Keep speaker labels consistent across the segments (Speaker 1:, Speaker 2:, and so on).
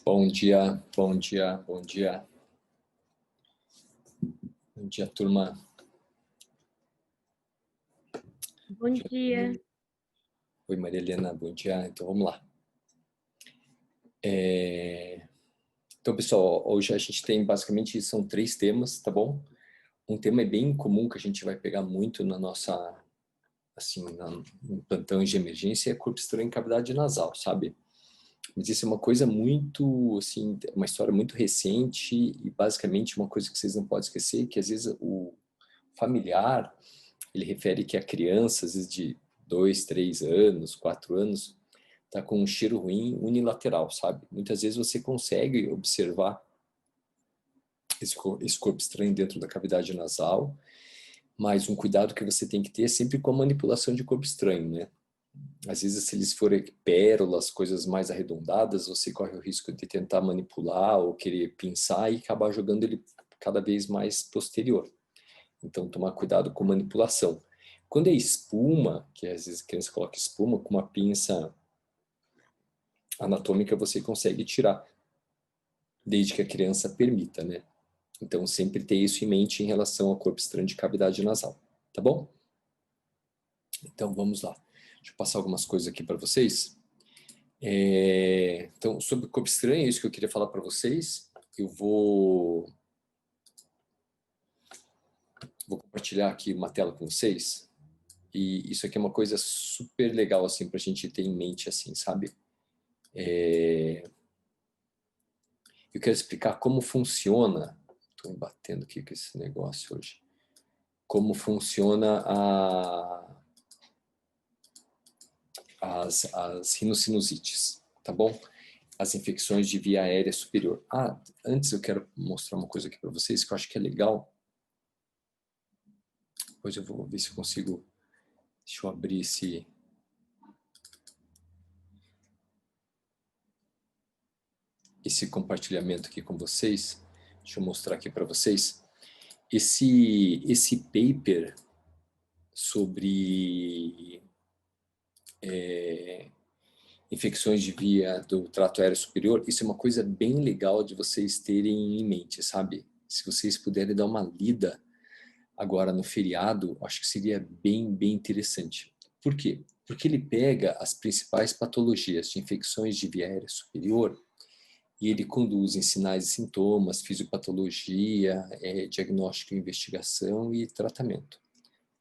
Speaker 1: Bom dia, bom dia, bom dia. Bom dia, turma.
Speaker 2: Bom dia.
Speaker 1: Oi, Maria Helena, bom dia. Então, vamos lá. Então, pessoal, hoje a gente tem basicamente, são 3 temas, tá bom? Um tema é bem comum que a gente vai pegar muito na nossa, assim, em plantões de emergência, é corpo estranho em cavidade nasal, sabe? Mas isso é uma coisa muito, assim, uma história muito recente e basicamente uma coisa que vocês não podem esquecer, que às vezes o familiar, ele refere que a criança, às vezes de 2, 3 anos, 4 anos, tá com um cheiro ruim unilateral, sabe? Muitas vezes você consegue observar esse corpo estranho dentro da cavidade nasal, mas um cuidado que você tem que ter é sempre com a manipulação de corpo estranho, né? Às vezes, se eles forem pérolas, coisas mais arredondadas, você corre o risco de tentar manipular ou querer pinçar e acabar jogando ele cada vez mais posterior. Então, tomar cuidado com manipulação. Quando é espuma, que às vezes a criança coloca espuma, com uma pinça anatômica você consegue tirar, desde que a criança permita, né? Então, sempre ter isso em mente em relação ao corpo estranho de cavidade nasal, tá bom? Então, vamos lá. Deixa eu passar algumas coisas aqui para vocês. Então, sobre o corpo estranho, é isso que eu queria falar para vocês. Eu vou compartilhar aqui uma tela com vocês. E isso aqui é uma coisa super legal, assim, para a gente ter em mente, assim, sabe? Eu quero explicar como funciona. Estou me batendo aqui com esse negócio hoje. Como funciona as rinossinusites, tá bom? As infecções de via aérea superior. Antes eu quero mostrar uma coisa aqui para vocês que eu acho que é legal. Depois eu vou ver se eu consigo. Deixa eu abrir esse compartilhamento aqui com vocês. Deixa eu mostrar aqui para vocês. Esse paper sobre infecções de via do trato aéreo superior, isso é uma coisa bem legal de vocês terem em mente, sabe? Se vocês puderem dar uma lida agora no feriado, acho que seria bem interessante. Por quê? Porque ele pega as principais patologias de infecções de via aérea superior e ele conduz em sinais e sintomas, fisiopatologia, diagnóstico, investigação e tratamento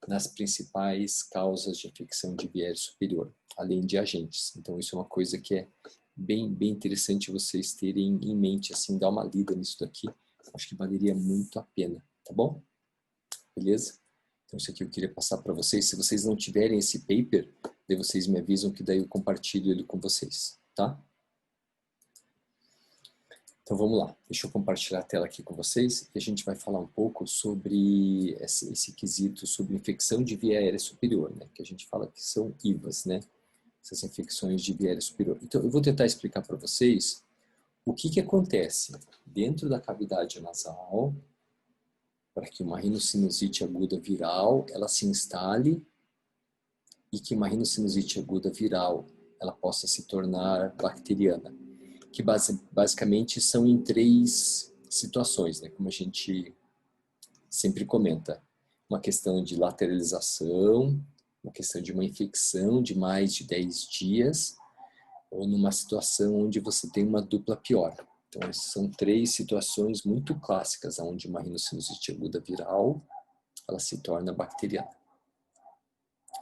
Speaker 1: nas principais causas de infecção de via aérea superior, além de agentes. Então, isso é uma coisa que é bem interessante vocês terem em mente, assim, dar uma lida nisso daqui. Acho que valeria muito a pena, tá bom? Beleza? Então, isso aqui eu queria passar para vocês. Se vocês não tiverem esse paper, daí vocês me avisam que daí eu compartilho ele com vocês, tá? Então vamos lá, deixa eu compartilhar a tela aqui com vocês e a gente vai falar um pouco sobre esse quesito sobre infecção de via aérea superior, né? Que a gente fala que são IVAs, né? Essas infecções de via aérea superior. Então eu vou tentar explicar para vocês o que acontece dentro da cavidade nasal para que uma rinocinusite aguda viral ela se instale e que uma rinocinusite aguda viral ela possa se tornar bacteriana, que basicamente são em 3 situações, né? Como a gente sempre comenta. Uma questão de lateralização, uma questão de uma infecção de mais de 10 dias, ou numa situação onde você tem uma dupla piora. Então, essas são 3 situações muito clássicas, onde uma rinocinusite aguda viral ela se torna bacteriana.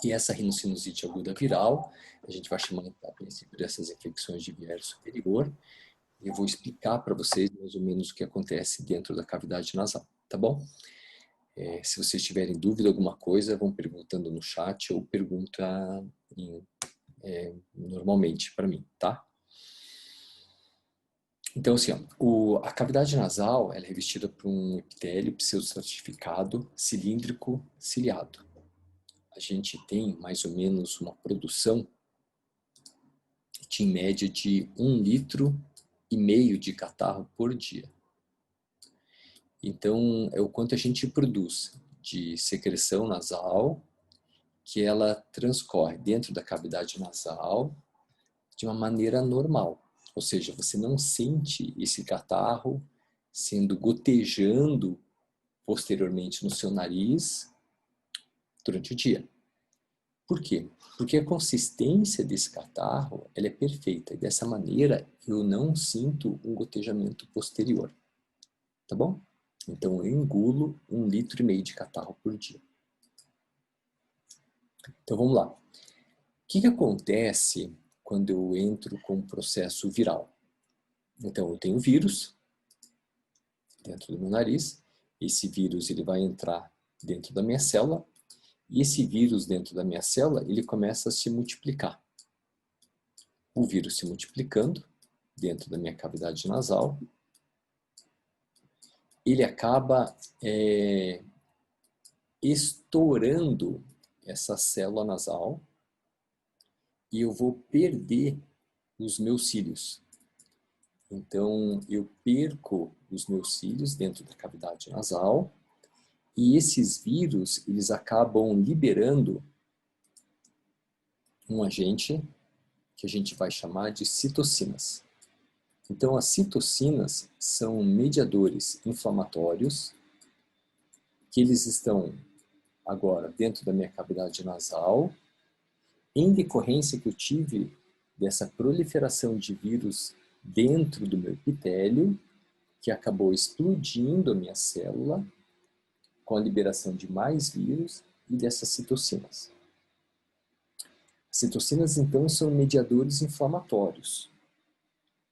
Speaker 1: E essa rinocinusite aguda viral, a gente vai chamar a princípio dessas infecções de via aérea superior, e eu vou explicar para vocês mais ou menos o que acontece dentro da cavidade nasal, tá bom? Se vocês tiverem dúvida alguma coisa, vão perguntando no chat ou pergunta normalmente para mim, tá? Então, assim, a cavidade nasal ela é revestida por um epitélio pseudostratificado cilíndrico ciliado. A gente tem mais ou menos uma produção de, em média, de 1,5 litro de catarro por dia. Então, é o quanto a gente produz de secreção nasal, que ela transcorre dentro da cavidade nasal de uma maneira normal. Ou seja, você não sente esse catarro sendo gotejando posteriormente no seu nariz durante o dia. Por quê? Porque a consistência desse catarro ela é perfeita. E dessa maneira eu não sinto um gotejamento posterior. Tá bom? Então eu engulo 1,5 litro de catarro por dia. Então vamos lá. O que acontece quando eu entro com um processo viral? Então eu tenho vírus dentro do meu nariz. Esse vírus ele vai entrar dentro da minha célula. E esse vírus dentro da minha célula, ele começa a se multiplicar. O vírus se multiplicando dentro da minha cavidade nasal, ele acaba estourando essa célula nasal e eu vou perder os meus cílios. Então, eu perco os meus cílios dentro da cavidade nasal e esses vírus, eles acabam liberando um agente que a gente vai chamar de citocinas. Então, as citocinas são mediadores inflamatórios que eles estão agora dentro da minha cavidade nasal, em decorrência que eu tive dessa proliferação de vírus dentro do meu epitélio, que acabou explodindo a minha célula com a liberação de mais vírus e dessas citocinas. As citocinas, então, são mediadores inflamatórios.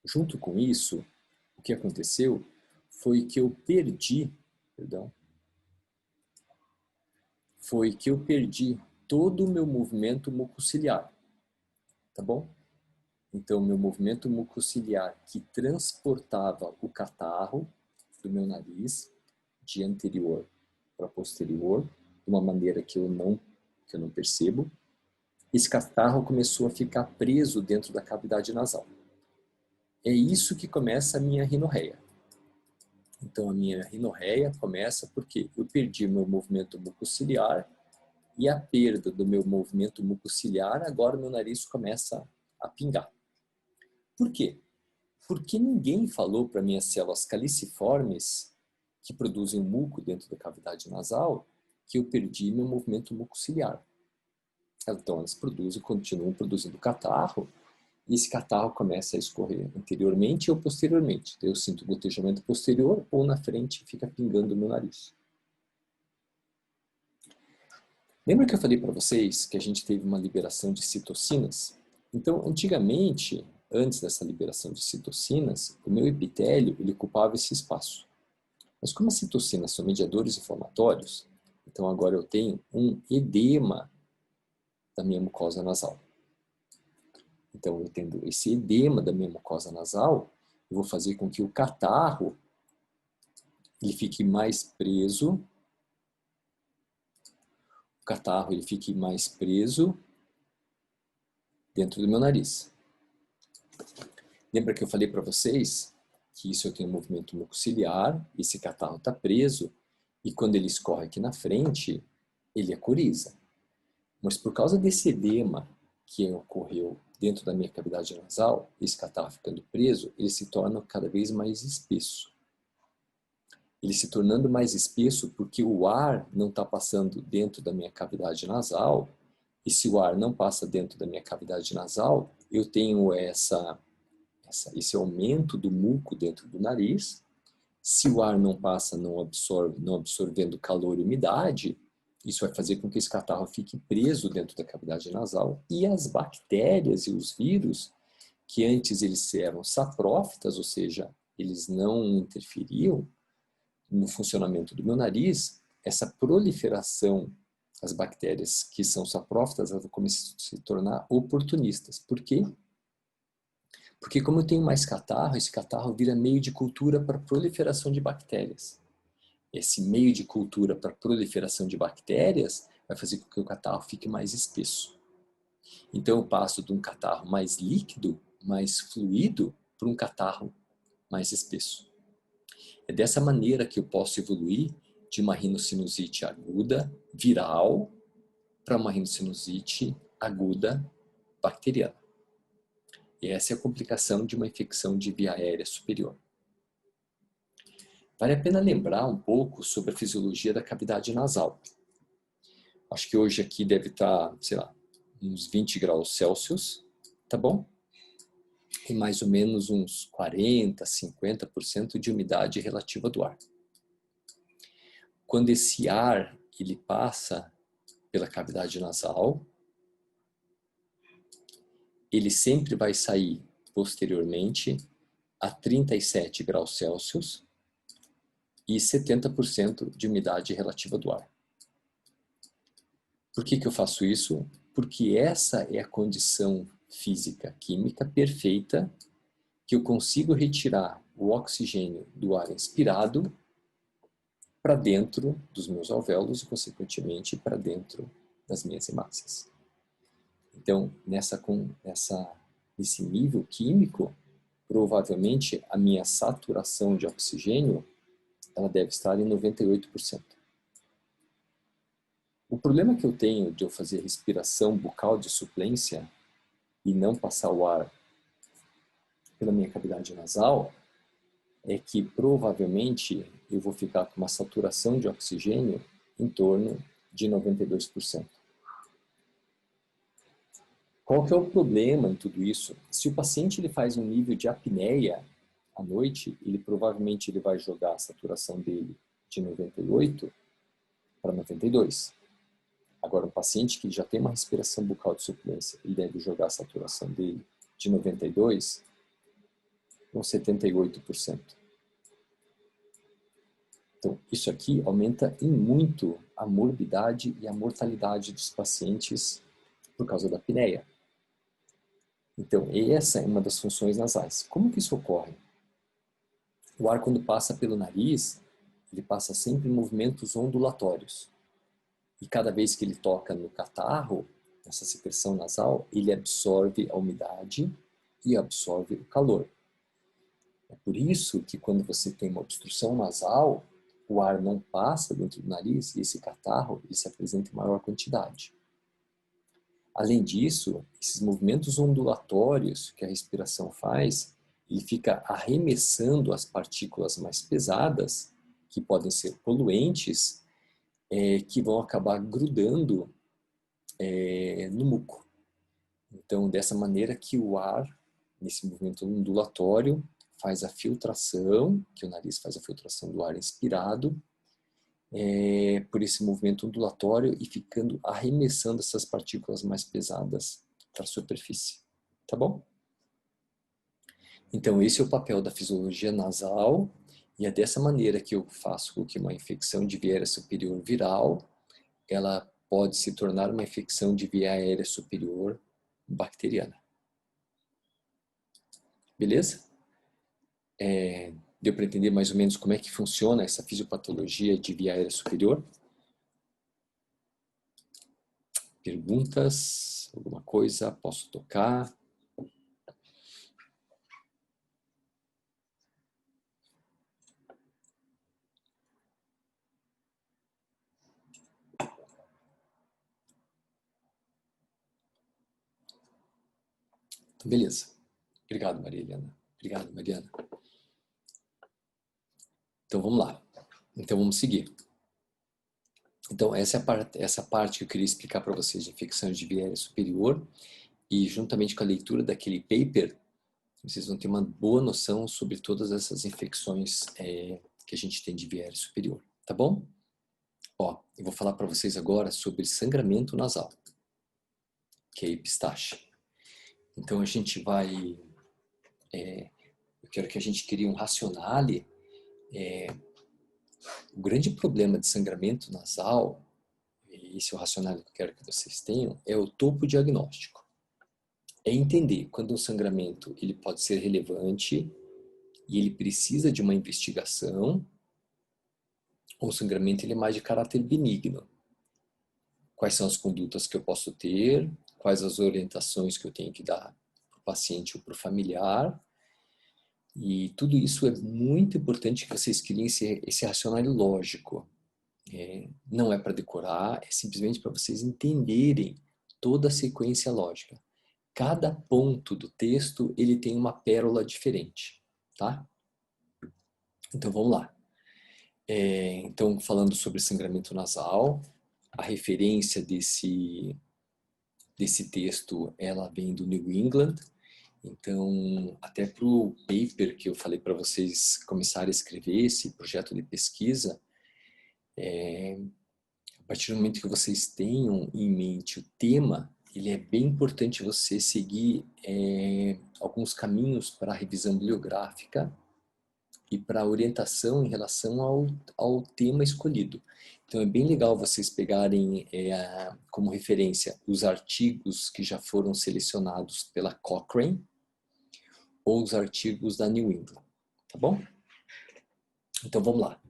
Speaker 1: Junto com isso, o que aconteceu foi que eu perdi, todo o meu movimento mucociliar, tá bom? Então, meu movimento mucociliar que transportava o catarro do meu nariz de anterior para posterior, de uma maneira que eu não percebo, esse catarro começou a ficar preso dentro da cavidade nasal. É isso que começa a minha rinorreia. Então, a minha rinorreia começa porque eu perdi meu movimento mucociliar e a perda do meu movimento mucociliar, agora meu nariz começa a pingar. Por quê? Porque ninguém falou para minhas células caliciformes, que produzem muco dentro da cavidade nasal, que eu perdi meu movimento mucociliar. Então, elas continuam produzindo catarro, e esse catarro começa a escorrer anteriormente ou posteriormente. Eu sinto gotejamento posterior ou na frente fica pingando no nariz. Lembra que eu falei para vocês que a gente teve uma liberação de citocinas? Então, antigamente, antes dessa liberação de citocinas, o meu epitélio ele ocupava esse espaço. Mas como as citocinas são mediadores inflamatórios, então agora eu tenho um edema da minha mucosa nasal. Então, eu tendo esse edema da minha mucosa nasal, eu vou fazer com que o catarro ele fique mais preso. O catarro ele fique mais preso dentro do meu nariz. Lembra que eu falei para vocês que isso eu tenho um movimento mucociliar, esse catarro está preso, e quando ele escorre aqui na frente, ele acoriza. Mas por causa desse edema que ocorreu dentro da minha cavidade nasal, esse catarro ficando preso, ele se torna cada vez mais espesso. Ele se tornando mais espesso porque o ar não está passando dentro da minha cavidade nasal, e se o ar não passa dentro da minha cavidade nasal, eu tenho esse aumento do muco dentro do nariz. Se o ar não passa, não absorvendo calor e umidade, isso vai fazer com que esse catarro fique preso dentro da cavidade nasal. E as bactérias e os vírus, que antes eles eram saprófitas, ou seja, eles não interferiam no funcionamento do meu nariz, essa proliferação, as bactérias que são saprófitas, elas começam a se tornar oportunistas. Por quê? Porque como eu tenho mais catarro, esse catarro vira meio de cultura para proliferação de bactérias. Esse meio de cultura para proliferação de bactérias vai fazer com que o catarro fique mais espesso. Então eu passo de um catarro mais líquido, mais fluido, para um catarro mais espesso. É dessa maneira que eu posso evoluir de uma rinocinusite aguda, viral, para uma rinocinusite aguda, bacteriana. E essa é a complicação de uma infecção de via aérea superior. Vale a pena lembrar um pouco sobre a fisiologia da cavidade nasal. Acho que hoje aqui deve estar, sei lá, uns 20 graus Celsius, tá bom? E mais ou menos uns 40, 50% de umidade relativa do ar. Quando esse ar ele passa pela cavidade nasal, ele sempre vai sair posteriormente a 37 graus Celsius e 70% de umidade relativa do ar. Por que eu faço isso? Porque essa é a condição física química perfeita que eu consigo retirar o oxigênio do ar inspirado para dentro dos meus alvéolos e, consequentemente, para dentro das minhas hemácias. Então, nesse nível químico, provavelmente a minha saturação de oxigênio ela deve estar em 98%. O problema que eu tenho de eu fazer respiração bucal de suplência e não passar o ar pela minha cavidade nasal é que provavelmente eu vou ficar com uma saturação de oxigênio em torno de 92%. Qual que é o problema em tudo isso? Se o paciente ele faz um nível de apneia à noite, provavelmente ele vai jogar a saturação dele de 98 para 92. Agora, um paciente que já tem uma respiração bucal de suplência, ele deve jogar a saturação dele de 92 para 78%. Então, isso aqui aumenta em muito a morbidade e a mortalidade dos pacientes por causa da apneia. Então, essa é uma das funções nasais. Como que isso ocorre? O ar, quando passa pelo nariz, ele passa sempre em movimentos ondulatórios. E cada vez que ele toca no catarro, nessa secreção nasal, ele absorve a umidade e absorve o calor. É por isso que quando você tem uma obstrução nasal, o ar não passa dentro do nariz e esse catarro ele se apresenta em maior quantidade. Além disso, esses movimentos ondulatórios que a respiração faz, ele fica arremessando as partículas mais pesadas, que podem ser poluentes, que vão acabar grudando no muco. Então, dessa maneira que o ar, nesse movimento ondulatório, faz a filtração, que o nariz faz a filtração do ar inspirado, por esse movimento ondulatório e ficando arremessando essas partículas mais pesadas para a superfície. Tá bom? Então, esse é o papel da fisiologia nasal e é dessa maneira que eu faço com que uma infecção de via aérea superior viral ela pode se tornar uma infecção de via aérea superior bacteriana. Beleza? Deu para entender mais ou menos como é que funciona essa fisiopatologia de via aérea superior? Perguntas? Alguma coisa? Posso tocar? Então, beleza. Obrigado, Maria Helena. Obrigado, Mariana. Então, vamos lá. Então, vamos seguir. Então, essa parte que eu queria explicar para vocês de infecções de via aérea superior e juntamente com a leitura daquele paper, vocês vão ter uma boa noção sobre todas essas infecções que a gente tem de via aérea superior, tá bom? Ó, eu vou falar para vocês agora sobre sangramento nasal, que é epistaxe. Então, a gente vai... eu quero que a gente crie um racionale. O grande problema de sangramento nasal, e esse é o racionale que eu quero que vocês tenham, é o topo diagnóstico. É entender quando o sangramento ele pode ser relevante e ele precisa de uma investigação, ou o sangramento ele é mais de caráter benigno. Quais são as condutas que eu posso ter, quais as orientações que eu tenho que dar para o paciente ou para o familiar. E tudo isso é muito importante que vocês criem esse racional lógico. Não é para decorar, é simplesmente para vocês entenderem toda a sequência lógica. cada ponto do texto ele tem uma pérola diferente, tá? Então vamos lá. Então falando sobre sangramento nasal, a referência desse texto ela vem do New England. Então até para o paper que eu falei para vocês começarem a escrever esse projeto de pesquisa, a partir do momento que vocês tenham em mente o tema, ele é bem importante você seguir alguns caminhos para a revisão bibliográfica e para a orientação em relação ao tema escolhido. Então é bem legal vocês pegarem como referência os artigos que já foram selecionados pela Cochrane ou os artigos da New England, tá bom? Então vamos lá.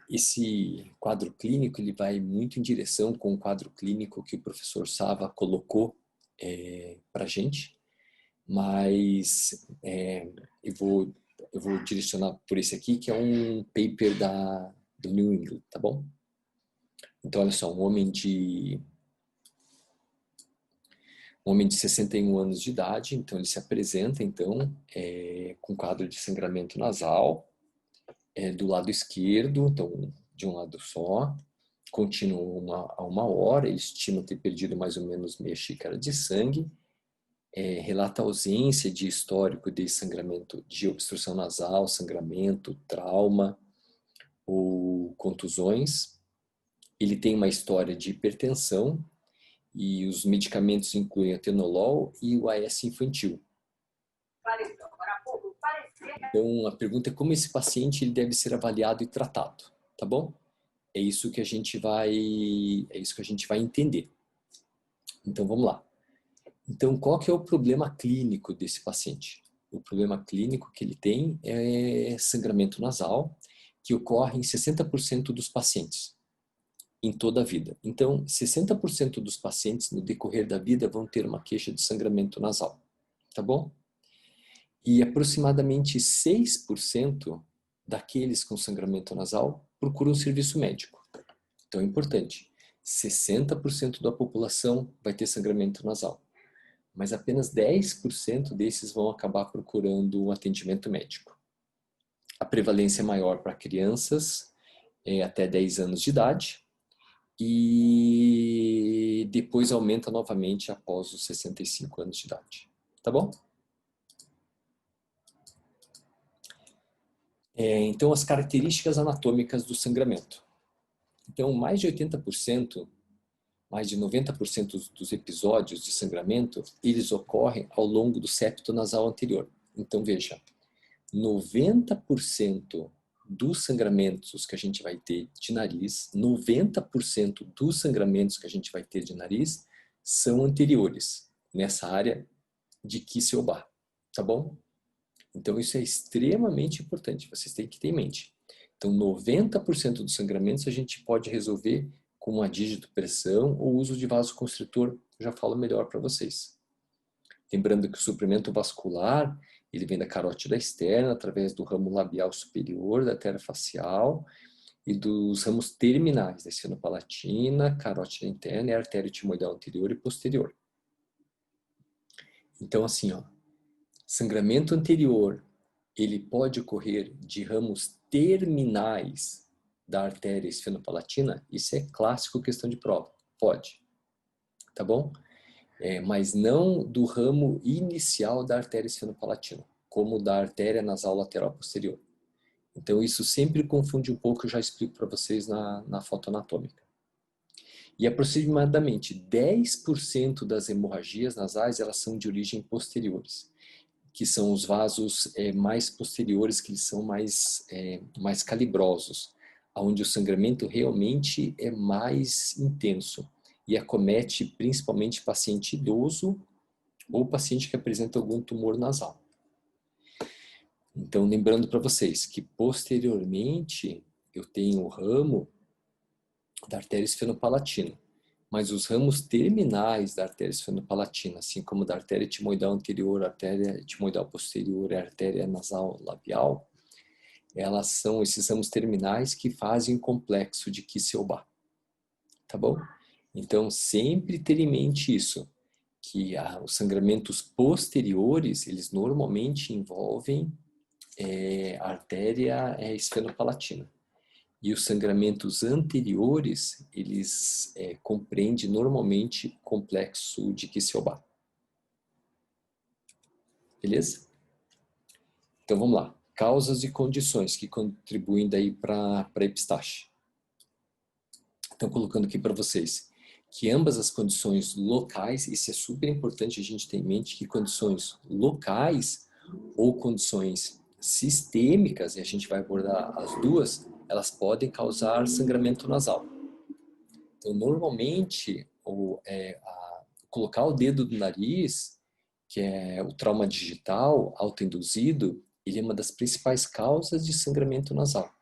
Speaker 1: Esse quadro clínico ele vai muito em direção com o quadro clínico que o professor Sava colocou para a gente, mas eu vou direcionar por esse aqui, que é um paper do New England, tá bom? Então, olha só, um homem de 61 anos de idade, então ele se apresenta, então, com quadro de sangramento nasal, do lado esquerdo, então, de um lado só, contínuo a 1 hora, ele estima ter perdido mais ou menos meia xícara de sangue, relata ausência de histórico de sangramento, de obstrução nasal, sangramento, trauma ou contusões. Ele tem uma história de hipertensão e os medicamentos incluem atenolol e o AS infantil. Então, a pergunta é como esse paciente ele deve ser avaliado e tratado, tá bom? É isso que a gente vai entender. Então, vamos lá. Então, qual que é o problema clínico desse paciente? O problema clínico que ele tem é sangramento nasal, que ocorre em 60% dos pacientes, em toda a vida. Então, 60% dos pacientes, no decorrer da vida, vão ter uma queixa de sangramento nasal, tá bom? E aproximadamente 6% daqueles com sangramento nasal procuram um serviço médico. Então, é importante. 60% da população vai ter sangramento nasal, mas apenas 10% desses vão acabar procurando um atendimento médico. A prevalência é maior para crianças até 10 anos de idade e depois aumenta novamente após os 65 anos de idade. Tá bom? Então, as características anatômicas do sangramento. Então, mais de 80%, mais de 90% dos episódios de sangramento, eles ocorrem ao longo do septo nasal anterior. Então, veja, 90% dos sangramentos que a gente vai ter de nariz, 90% dos sangramentos que a gente vai ter de nariz são anteriores, nessa área de Kiesel-Bach, tá bom? Então, isso é extremamente importante, vocês têm que ter em mente. Então, 90% dos sangramentos a gente pode resolver com uma dígito-pressão ou uso de vasoconstritor, já falo melhor para vocês. Lembrando que o suprimento vascular, ele vem da carótida externa, através do ramo labial superior, da artéria facial, e dos ramos terminais, da esfenopalatina, carótida interna e artéria timoidal anterior e posterior. Então, assim, ó, sangramento anterior, ele pode ocorrer de ramos terminais da artéria esfenopalatina, isso é clássico questão de prova, pode, tá bom? Mas não do ramo inicial da artéria esfenopalatina, como da artéria nasal lateral posterior. Então isso sempre confunde um pouco, eu já explico para vocês na foto anatômica. E aproximadamente 10% das hemorragias nasais, elas são de origem posteriores, que são os vasos mais posteriores, que eles são mais calibrosos, onde o sangramento realmente é mais intenso e acomete principalmente paciente idoso ou paciente que apresenta algum tumor nasal. Então, lembrando para vocês que posteriormente eu tenho o ramo da artéria esfenopalatina, mas os ramos terminais da artéria esfenopalatina, assim como da artéria timoidal anterior, artéria timoidal posterior e artéria nasal labial, elas são esses ramos terminais que fazem o complexo de Kiesel-Bach. Tá bom? Então, sempre ter em mente isso, que os sangramentos posteriores, eles normalmente envolvem a artéria esfenopalatina. E os sangramentos anteriores, eles compreendem normalmente o complexo de Kieselbach. Beleza? Então vamos lá. Causas e condições que contribuem daí para a epistaxe. Então colocando aqui para vocês que ambas as condições locais, isso é super importante a gente ter em mente, que condições locais ou condições sistêmicas, e a gente vai abordar as duas, elas podem causar sangramento nasal. Então, normalmente, colocar o dedo no nariz, que é o trauma digital autoinduzido, ele é uma das principais causas de sangramento nasal.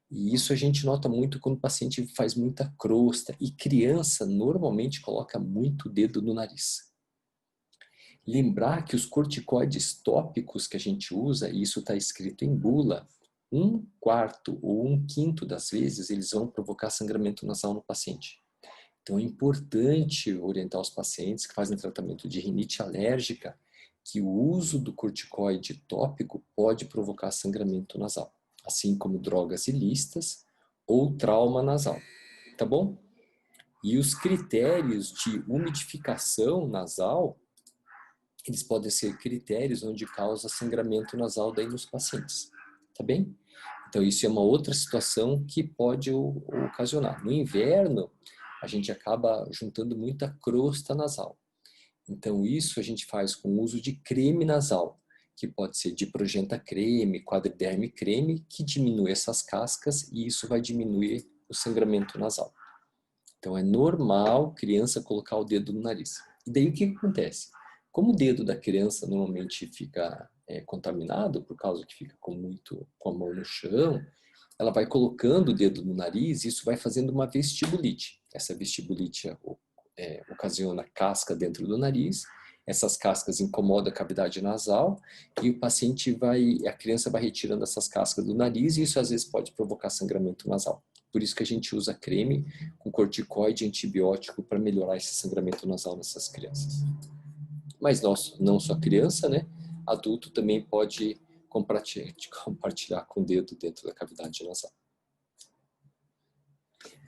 Speaker 1: E isso a gente nota muito quando o paciente faz muita crosta, e criança normalmente coloca muito dedo no nariz. Lembrar que os corticoides tópicos que a gente usa, e isso está escrito em bula, 1/4 ou 1/5 das vezes eles vão provocar sangramento nasal no paciente. Então é importante orientar os pacientes que fazem tratamento de rinite alérgica que o uso do corticoide tópico pode provocar sangramento nasal, assim como drogas ilícitas ou trauma nasal, tá bom? E os critérios de umidificação nasal, eles podem ser critérios onde causa sangramento nasal daí nos pacientes, tá bem? Então isso é uma outra situação que pode ocasionar. No inverno, a gente acaba juntando muita crosta nasal. Então isso a gente faz com o uso de creme nasal, que pode ser diprogenta creme, quadriderme creme, que diminui essas cascas e isso vai diminuir o sangramento nasal. Então é normal criança colocar o dedo no nariz. E daí o que acontece? Como o dedo da criança normalmente fica contaminado, por causa que fica com a mão no chão, ela vai colocando o dedo no nariz e isso vai fazendo uma vestibulite. Essa vestibulite ocasiona casca dentro do nariz, essas cascas incomodam a cavidade nasal e a criança vai retirando essas cascas do nariz e isso às vezes pode provocar sangramento nasal. Por isso que a gente usa creme com corticoide e antibiótico para melhorar esse sangramento nasal nessas crianças. Mas não só criança, né? Adulto também pode compartilhar com o dedo dentro da cavidade nasal.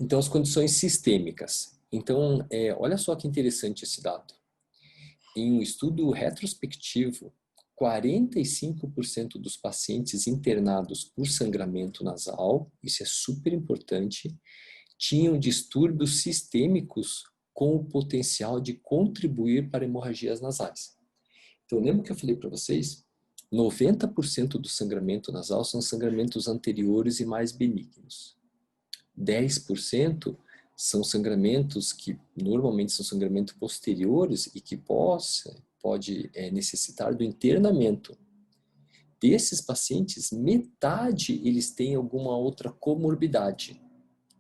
Speaker 1: Então, as condições sistêmicas. Então, olha só que interessante esse dado. Em um estudo retrospectivo, 45% dos pacientes internados por sangramento nasal, isso é super importante, tinham distúrbios sistêmicos com o potencial de contribuir para hemorragias nasais. Então, lembra que eu falei para vocês? 90% do sangramento nasal são sangramentos anteriores e mais benignos. 10% são sangramentos que normalmente são sangramentos posteriores e que pode necessitar do internamento. Desses pacientes, metade eles têm alguma outra comorbidade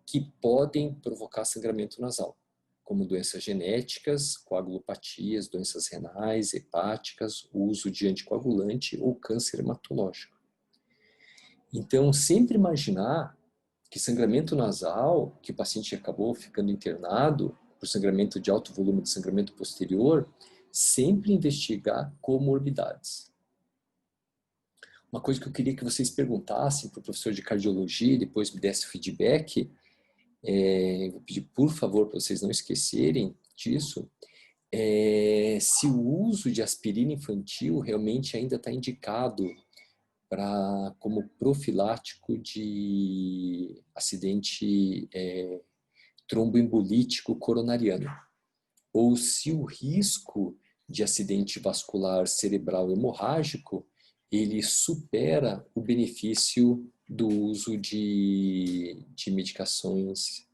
Speaker 1: que podem provocar sangramento nasal, como doenças genéticas, coagulopatias, doenças renais, hepáticas, uso de anticoagulante ou câncer hematológico. Então, sempre imaginar que sangramento nasal, que o paciente acabou ficando internado por sangramento de alto volume de sangramento posterior, sempre investigar comorbidades. Uma coisa que eu queria que vocês perguntassem para o professor de cardiologia e depois me desse feedback, vou pedir por favor para vocês não esquecerem disso, se o uso de aspirina infantil realmente ainda está indicado como profilático de acidente tromboembolítico coronariano, ou se o risco de acidente vascular cerebral hemorrágico ele supera o benefício do uso de medicações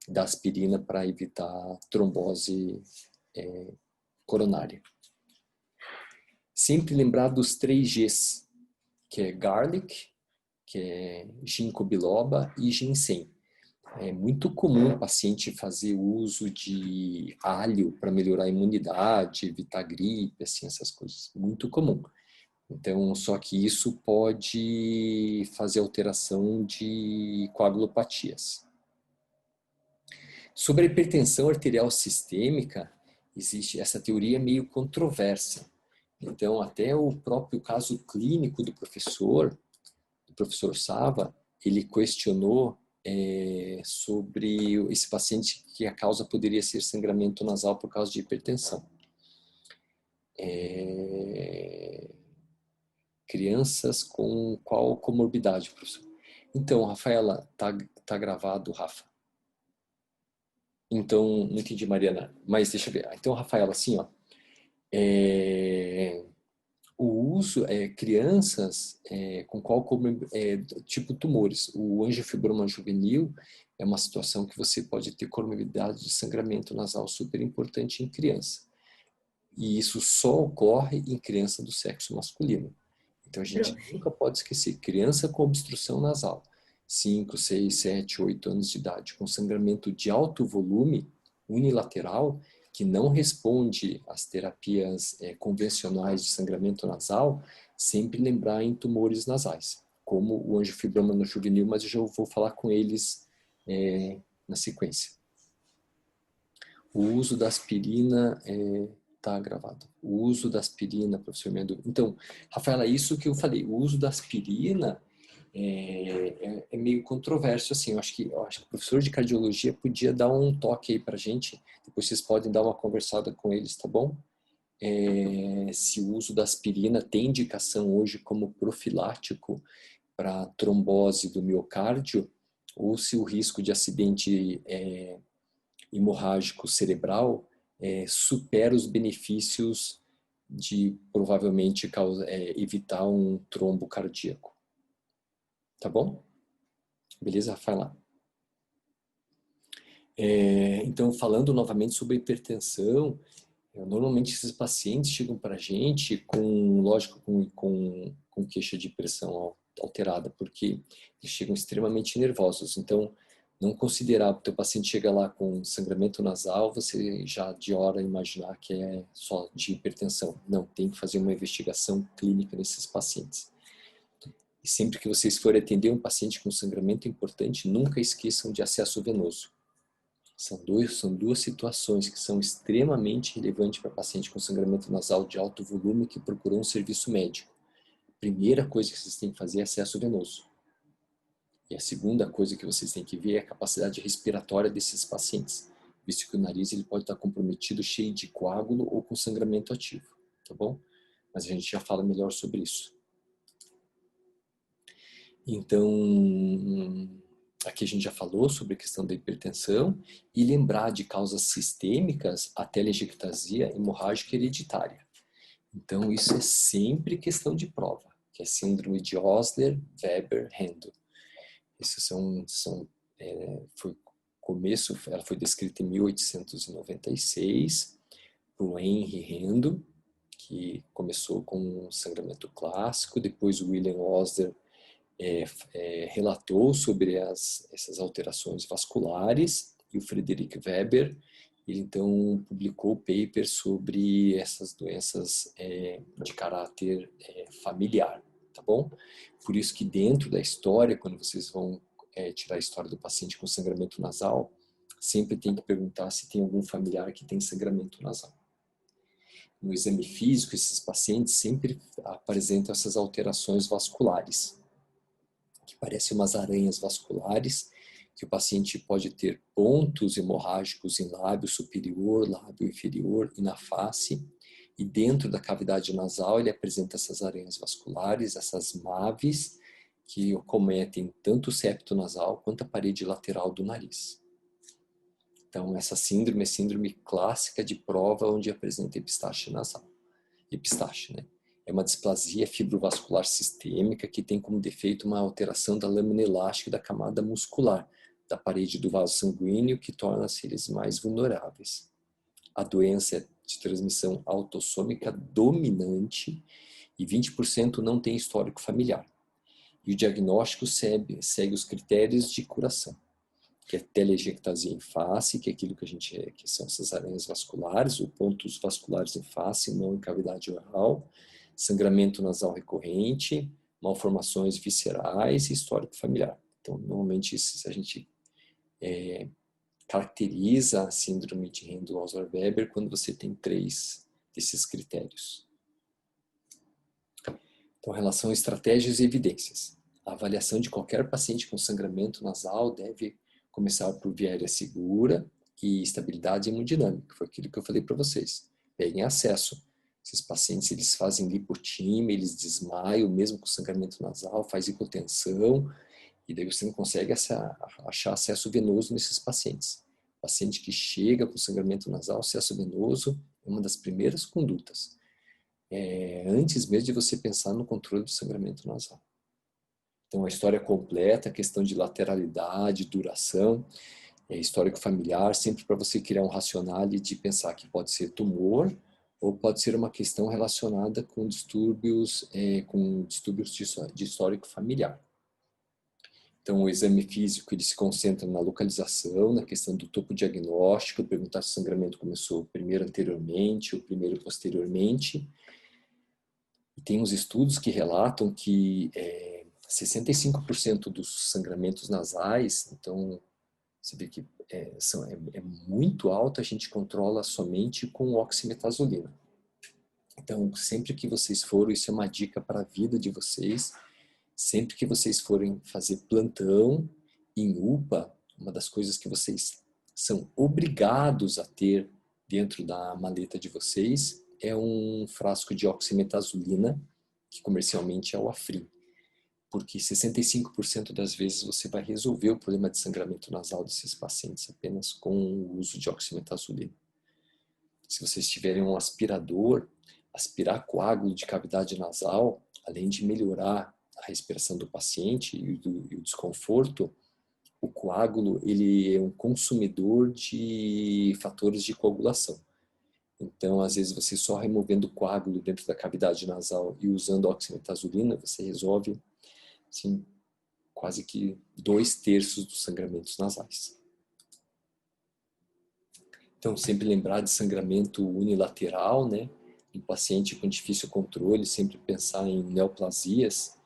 Speaker 1: da aspirina para evitar trombose coronária. Sempre lembrar dos 3 Gs, que é garlic, que é ginkgo biloba e ginseng. É muito comum o paciente fazer uso de alho para melhorar a imunidade, evitar gripe, assim, essas coisas. Muito comum. Então, só que isso pode fazer alteração de coagulopatias. Sobre a hipertensão arterial sistêmica, existe essa teoria é meio controversa. Então, até o próprio caso clínico do professor Sava, ele questionou sobre esse paciente que a causa poderia ser sangramento nasal por causa de hipertensão. Crianças com qual comorbidade, professor? Então, Rafaela, tá gravado, Rafa. Então, não entendi, Mariana, mas deixa eu ver. Então, Rafaela, assim, ó, o uso, crianças com qual tipo tumores. O angiofibroma juvenil é uma situação que você pode ter comorbidade de sangramento nasal super importante em criança. E isso só ocorre em criança do sexo masculino. Então a gente nunca pode esquecer, criança com obstrução nasal, 5, 6, 7, 8 anos de idade, com sangramento de alto volume, unilateral, que não responde às terapias convencionais de sangramento nasal, sempre lembrar em tumores nasais, como o angiofibroma no juvenil, mas eu já vou falar com eles na sequência. O uso da aspirina tá gravado. O uso da aspirina, professor, minha dúvida. Então, Rafaela, isso que eu falei, o uso da aspirina é meio controverso, assim. Eu acho que o professor de cardiologia podia dar um toque aí pra gente. Depois vocês podem dar uma conversada com eles, tá bom? Se o uso da aspirina tem indicação hoje como profilático para trombose do miocárdio, ou se o risco de acidente hemorrágico cerebral supera os benefícios de provavelmente evitar um trombo cardíaco. Tá bom? Beleza, Rafaela? Então, falando novamente sobre hipertensão, normalmente esses pacientes chegam para a gente com queixa de pressão alterada, porque eles chegam extremamente nervosos. Então, não considerar que o teu paciente chega lá com sangramento nasal, você já de hora imaginar que é só de hipertensão. Não, tem que fazer uma investigação clínica nesses pacientes. E sempre que vocês forem atender um paciente com sangramento importante, nunca esqueçam de acesso venoso. São duas situações que são extremamente relevantes para paciente com sangramento nasal de alto volume que procurou um serviço médico. A primeira coisa que vocês têm que fazer é acesso venoso. E a segunda coisa que vocês têm que ver é a capacidade respiratória desses pacientes, visto que o nariz ele pode estar comprometido, cheio de coágulo ou com sangramento ativo, tá bom? Mas a gente já fala melhor sobre isso. Então, aqui a gente já falou sobre a questão da hipertensão e lembrar de causas sistêmicas a telangiectasia hemorrágica hereditária. Então, isso é sempre questão de prova, que é síndrome de Osler-Weber-Rendel. Ela foi descrita em 1896 por Henry Rendel, que começou com um sangramento clássico, depois o William Osler relatou sobre essas alterações vasculares, e o Frederick Weber, ele então publicou papers sobre essas doenças de caráter familiar, tá bom? Por isso que dentro da história, quando vocês vão tirar a história do paciente com sangramento nasal, sempre tem que perguntar se tem algum familiar que tem sangramento nasal. No exame físico, esses pacientes sempre apresentam essas alterações vasculares, que parecem umas aranhas vasculares, que o paciente pode ter pontos hemorrágicos em lábio superior, lábio inferior e na face, e dentro da cavidade nasal ele apresenta essas aranhas vasculares, essas MAVs, que acometem tanto o septo nasal quanto a parede lateral do nariz. Então, essa síndrome é síndrome clássica de prova onde apresenta epistaxe nasal. Epistaxe, né? É uma displasia fibrovascular sistêmica que tem como defeito uma alteração da lâmina elástica da camada muscular da parede do vaso sanguíneo, que torna-se eles mais vulneráveis. A doença é de transmissão autossômica dominante e 20% não tem histórico familiar. E o diagnóstico segue os critérios de curação, que é telangiectasia em face, que é aquilo que são essas aranhas vasculares, ou pontos vasculares em face, não em cavidade oral, sangramento nasal recorrente, malformações viscerais e histórico familiar. Então, normalmente, a gente caracteriza a síndrome de Rindle-Osler-Weber quando você tem 3 desses critérios. Então, relação a estratégias e evidências. A avaliação de qualquer paciente com sangramento nasal deve começar por via aérea segura e estabilidade hemodinâmica. Foi aquilo que eu falei para vocês. Peguem acesso. Esses pacientes, eles fazem lipotímia, eles desmaiam, mesmo com sangramento nasal, faz hipotensão, e daí você não consegue achar acesso venoso nesses pacientes. O paciente que chega com sangramento nasal, acesso venoso, é uma das primeiras condutas. Antes mesmo de você pensar no controle do sangramento nasal. Então, a história completa, a questão de lateralidade, duração, histórico familiar, sempre para você criar um racionale de pensar que pode ser tumor ou pode ser uma questão relacionada com distúrbios de histórico familiar. Então, o exame físico ele se concentra na localização, na questão do topo diagnóstico, perguntar se o sangramento começou primeiro anteriormente ou primeiro posteriormente. E tem uns estudos que relatam que 65% dos sangramentos nasais, então você vê que é muito alto, a gente controla somente com oximetazolina. Então, sempre que vocês forem, isso é uma dica para a vida de vocês, sempre que vocês forem fazer plantão em UPA, uma das coisas que vocês são obrigados a ter dentro da maleta de vocês é um frasco de oximetazolina, que comercialmente é o Afrin. Porque 65% das vezes você vai resolver o problema de sangramento nasal desses pacientes apenas com o uso de oximetazolina. Se vocês tiverem um aspirador, aspirar coágulo de cavidade nasal, além de melhorar a respiração do paciente e o desconforto, o coágulo ele é um consumidor de fatores de coagulação. Então, às vezes, você só removendo o coágulo dentro da cavidade nasal e usando oximetazolina, você resolve assim, quase que 2/3 dos sangramentos nasais. Então, sempre lembrar de sangramento unilateral, né? Em paciente com difícil controle, sempre pensar em neoplasias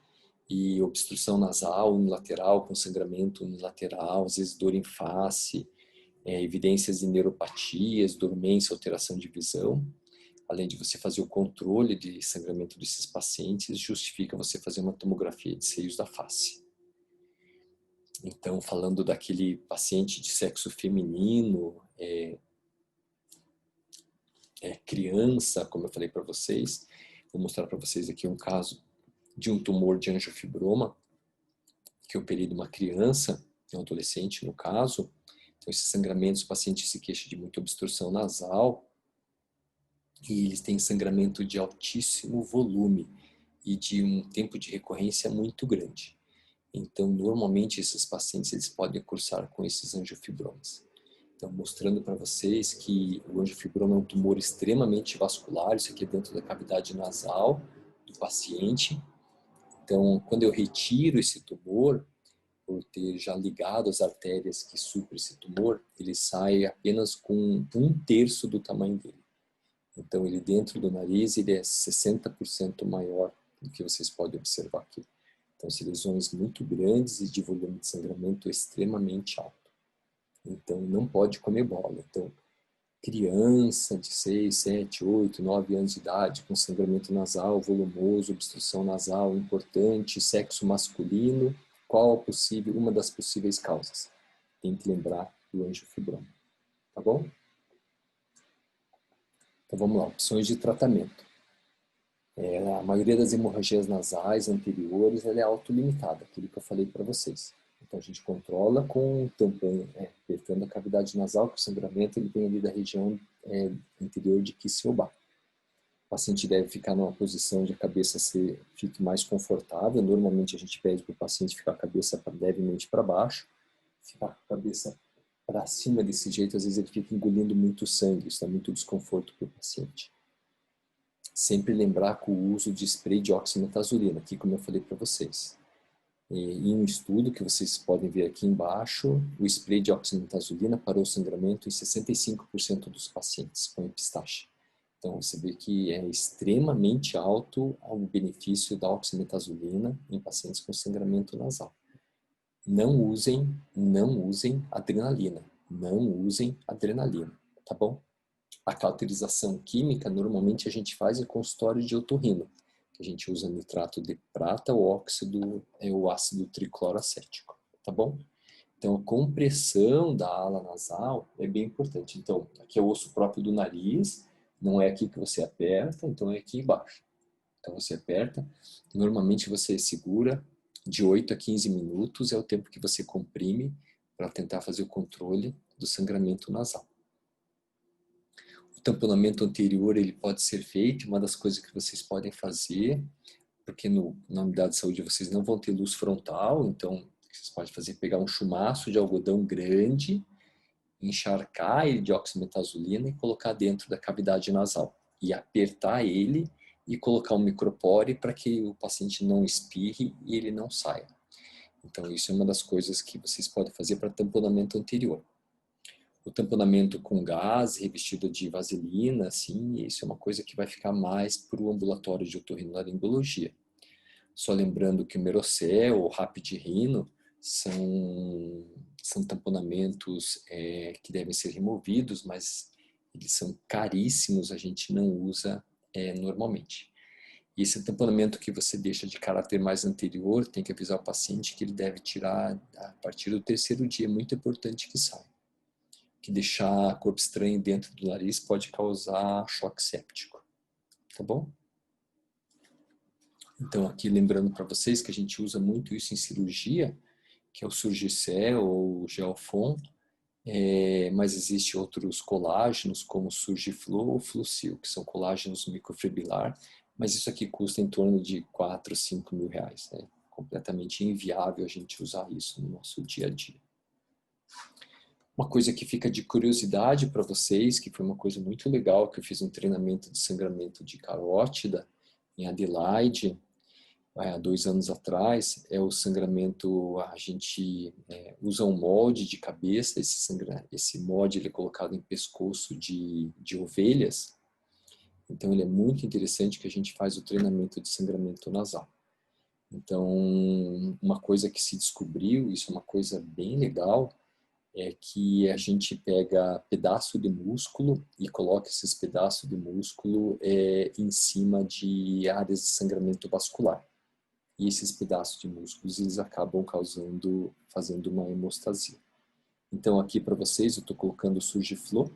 Speaker 1: e obstrução nasal unilateral com sangramento unilateral, às vezes dor em face, evidências de neuropatias, dormência, alteração de visão. Além de você fazer o controle de sangramento desses pacientes, justifica você fazer uma tomografia de seios da face. Então, falando daquele paciente de sexo feminino, criança, como eu falei para vocês, vou mostrar para vocês aqui um caso de um tumor de angiofibroma, que eu operei de uma criança, um adolescente no caso. Então, esses sangramentos, o paciente se queixa de muita obstrução nasal, e eles têm sangramento de altíssimo volume e de um tempo de recorrência muito grande. Então, normalmente, esses pacientes eles podem cursar com esses angiofibromas. Então, mostrando para vocês que o angiofibroma é um tumor extremamente vascular, isso aqui é dentro da cavidade nasal do paciente. Então, quando eu retiro esse tumor, por ter já ligado as artérias que suprem esse tumor, ele sai apenas com 1/3 do tamanho dele. Então, ele dentro do nariz, ele é 60% maior do que vocês podem observar aqui. Então, são lesões muito grandes e de volume de sangramento extremamente alto. Então, não pode comer bola. Então, criança de 6, 7, 8, 9 anos de idade, com sangramento nasal, volumoso, obstrução nasal importante, sexo masculino, qual uma das possíveis causas? Tem que lembrar do angiofibroma. Tá bom? Então vamos lá, opções de tratamento. A maioria das hemorragias nasais anteriores ela é autolimitada, aquilo que eu falei para vocês. Então a gente controla com tampão, apertando a cavidade nasal, que o sangramento ele vem ali da região anterior de Kissimmee. O paciente deve ficar numa posição de a cabeça fique mais confortável. Normalmente a gente pede para o paciente ficar a cabeça levemente para baixo, ficar com a cabeça para cima desse jeito, às vezes ele fica engolindo muito sangue, isso dá muito desconforto para o paciente. Sempre lembrar com o uso de spray de oximetazolina, aqui como eu falei para vocês. Em um estudo que vocês podem ver aqui embaixo, o spray de oximetazolina parou o sangramento em 65% dos pacientes com epistaxe. Então você vê que é extremamente alto o benefício da oximetazolina em pacientes com sangramento nasal. Não usem adrenalina. Não usem adrenalina, tá bom? A cauterização química, normalmente a gente faz em consultório de otorrino, que a gente usa nitrato de prata ou o ácido tricloroacético, tá bom? Então, a compressão da ala nasal é bem importante. Então, aqui é o osso próprio do nariz, não é aqui que você aperta, então é aqui embaixo. Então, você aperta, normalmente você segura de 8 a 15 minutos, é o tempo que você comprime para tentar fazer o controle do sangramento nasal. O tamponamento anterior ele pode ser feito, uma das coisas que vocês podem fazer, porque na unidade de saúde vocês não vão ter luz frontal, então vocês podem fazer pegar um chumaço de algodão grande, encharcar ele de oximetazolina e colocar dentro da cavidade nasal e apertar ele e colocar um micropore para que o paciente não espirre e ele não saia. Então isso é uma das coisas que vocês podem fazer para tamponamento anterior. O tamponamento com gás revestido de vaselina, assim, isso é uma coisa que vai ficar mais para o ambulatório de otorrinolaringologia. Só lembrando que o Merocel ou Rapid Rhino são tamponamentos que devem ser removidos, mas eles são caríssimos, a gente não usa normalmente. E esse tamponamento que você deixa de caráter mais anterior, tem que avisar o paciente que ele deve tirar a partir do 3º dia, é muito importante que saia. Que deixar corpo estranho dentro do nariz pode causar choque séptico, tá bom? Então, aqui lembrando para vocês que a gente usa muito isso em cirurgia, que é o Surgicel ou o Gelfon, mas existem outros colágenos, como o Surgiflo ou o Flucil, que são colágenos microfibrilar, mas isso aqui custa em torno de 4, 5 mil reais. É completamente inviável a gente usar isso no nosso dia a dia. Uma coisa que fica de curiosidade para vocês, que foi uma coisa muito legal, que eu fiz um treinamento de sangramento de carótida em Adelaide, há 2 anos atrás, é o sangramento, a gente usa um molde de cabeça, esse molde ele é colocado em pescoço de ovelhas, então ele é muito interessante que a gente faz o treinamento de sangramento nasal. Então, uma coisa que se descobriu, isso é uma coisa bem legal, é que a gente pega pedaço de músculo e coloca esses pedaços de músculo em cima de áreas de sangramento vascular. E esses pedaços de músculos eles acabam fazendo uma hemostasia. Então aqui para vocês eu estou colocando o Surgiflo,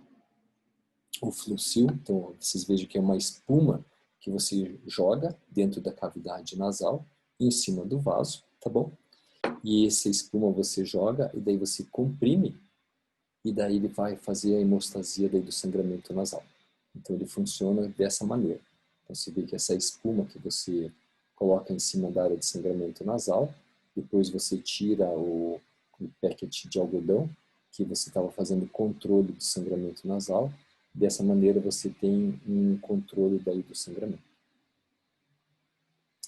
Speaker 1: o Flucil, então vocês vejam que é uma espuma que você joga dentro da cavidade nasal, em cima do vaso, tá bom? E essa espuma você joga e daí você comprime e daí ele vai fazer a hemostasia daí do sangramento nasal. Então ele funciona dessa maneira. Então você vê que essa espuma que você coloca em cima da área de sangramento nasal, depois você tira o packet de algodão que você estava fazendo controle do sangramento nasal. Dessa maneira você tem um controle daí do sangramento.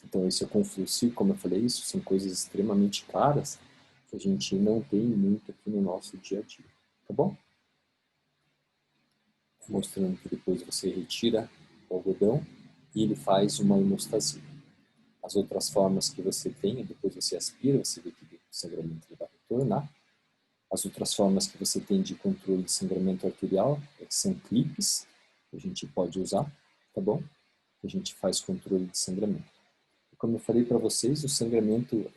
Speaker 1: Então isso é com Flucil, como eu falei, isso são coisas extremamente caras que a gente não tem muito aqui no nosso dia a dia, tá bom? Mostrando que depois você retira o algodão e ele faz uma hemostasia. As outras formas que você tem, depois você aspira, você vê que o sangramento vai retornar. As outras formas que você tem de controle de sangramento arterial são clipes, que a gente pode usar, tá bom? A gente faz controle de sangramento. Como eu falei para vocês, o sangramento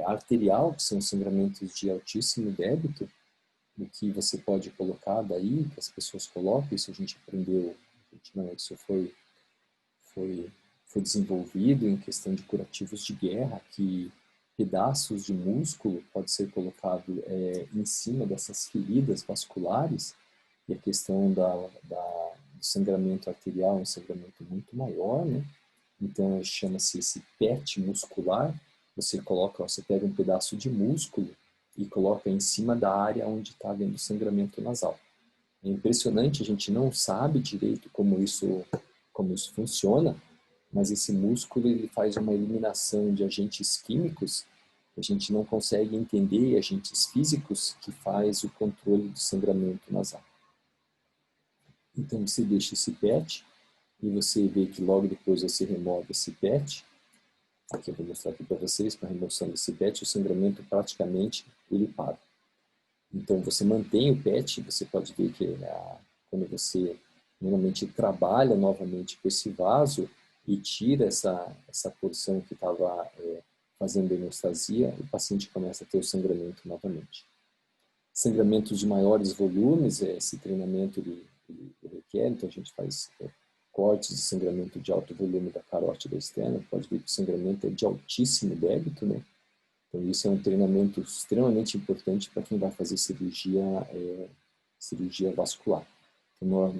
Speaker 1: arterial, que são sangramentos de altíssimo débito, o que você pode colocar daí, que as pessoas colocam, isso a gente aprendeu, isso foi desenvolvido em questão de curativos de guerra, que pedaços de músculo pode ser colocado em cima dessas feridas vasculares, e a questão do sangramento arterial é um sangramento muito maior, né? Então chama-se esse PET muscular. Você pega um pedaço de músculo e coloca em cima da área onde está havendo sangramento nasal. É impressionante, a gente não sabe direito como isso funciona, mas esse músculo ele faz uma eliminação de agentes químicos que a gente não consegue entender, agentes físicos que faz o controle do sangramento nasal. Então você deixa esse PET e você vê que logo depois você remove esse PET. Aqui eu vou mostrar aqui para vocês, com a remoção desse PET, o sangramento praticamente ele para. Então, você mantém o PET, você pode ver que quando você normalmente trabalha novamente com esse vaso e tira essa porção que estava fazendo hemostasia, o paciente começa a ter o sangramento novamente. Sangramentos de maiores volumes, esse treinamento ele requer, então a gente faz cortes de sangramento de alto volume da carótida externa, pode ver que o sangramento é de altíssimo débito, né? Então isso é um treinamento extremamente importante para quem vai fazer cirurgia vascular. Então,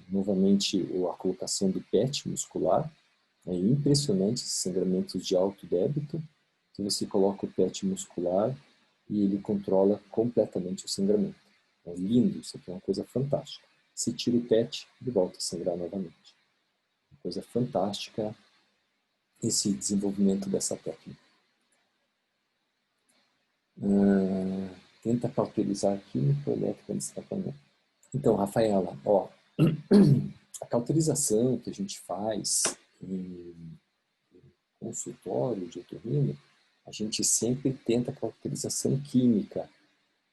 Speaker 1: novamente, a colocação do PET muscular, é impressionante esses sangramentos de alto débito, que você coloca o PET muscular e ele controla completamente o sangramento. É lindo, isso aqui é uma coisa fantástica. Se tira o PET, ele volta a sangrar novamente. Uma coisa fantástica esse desenvolvimento dessa técnica. Tenta cauterizar químico elétrica de destacamento. Então, Rafaela, ó, a cauterização que a gente faz em consultório de otorrino, a gente sempre tenta cauterização química,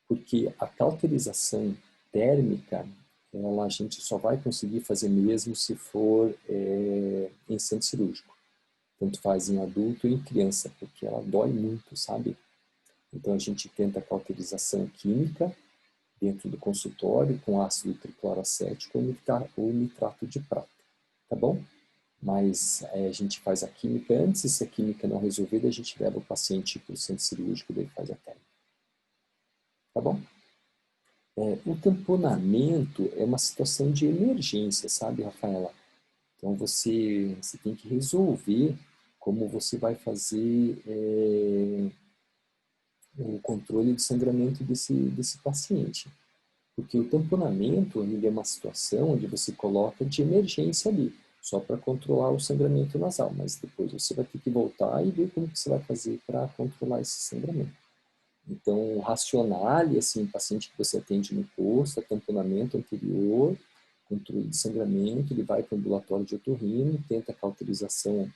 Speaker 1: porque a cauterização térmica, a gente só vai conseguir fazer mesmo se for em centro cirúrgico. Tanto faz em adulto e em criança, porque ela dói muito, sabe? Então a gente tenta a cauterização química dentro do consultório com ácido tricloracético ou nitrato de prata, tá bom? Mas a gente faz a química antes, e se a química não resolver, a gente leva o paciente para o centro cirúrgico e daí faz a térmica. Tá bom? O tamponamento é uma situação de emergência, sabe, Rafaela? Então você tem que resolver como você vai fazer o controle de sangramento desse paciente. Porque o tamponamento ele é uma situação onde você coloca de emergência ali, só para controlar o sangramento nasal, mas depois você vai ter que voltar e ver como que você vai fazer para controlar esse sangramento. Então, racionale, assim, paciente que você atende no posto, tamponamento anterior, controle de sangramento, ele vai para o ambulatório de otorrino, tenta a cauterização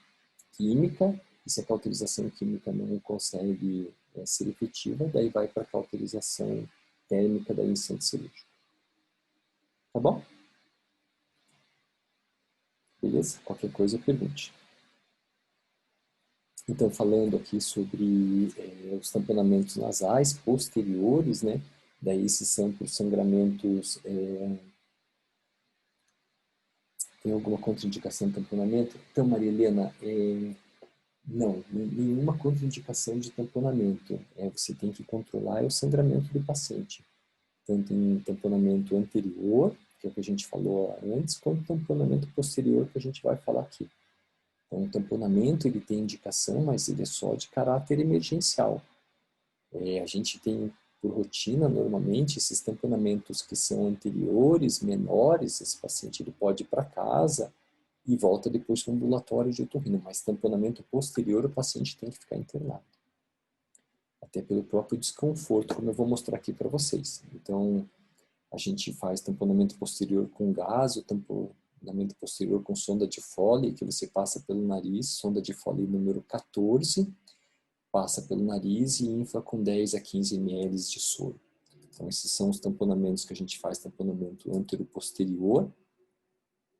Speaker 1: química, e se a cauterização química não consegue ser efetiva, daí vai para a cauterização térmica da centro cirúrgico. Tá bom? Beleza? Qualquer coisa, pergunte. Então, falando aqui sobre os tamponamentos nasais posteriores, né? Daí, esses são por sangramentos. Tem alguma contraindicação de tamponamento? Então, Maria Helena, não, nenhuma contraindicação de tamponamento. Você tem que controlar o sangramento do paciente, tanto em tamponamento anterior, que é o que a gente falou antes, quanto tamponamento posterior, que a gente vai falar aqui. Então, o tamponamento ele tem indicação, mas ele é só de caráter emergencial. A gente tem, por rotina, normalmente, esses tamponamentos que são anteriores, menores, esse paciente ele pode ir para casa e volta depois para o ambulatório de otorrino, mas tamponamento posterior, o paciente tem que ficar internado. Até pelo próprio desconforto, como eu vou mostrar aqui para vocês. Então, a gente faz tamponamento posterior com gás, o tamponamento posterior com sonda de Foley, que você passa pelo nariz, sonda de Foley número 14, passa pelo nariz e infla com 10 a 15 ml de soro. Então, esses são os tamponamentos que a gente faz, tamponamento antero-posterior,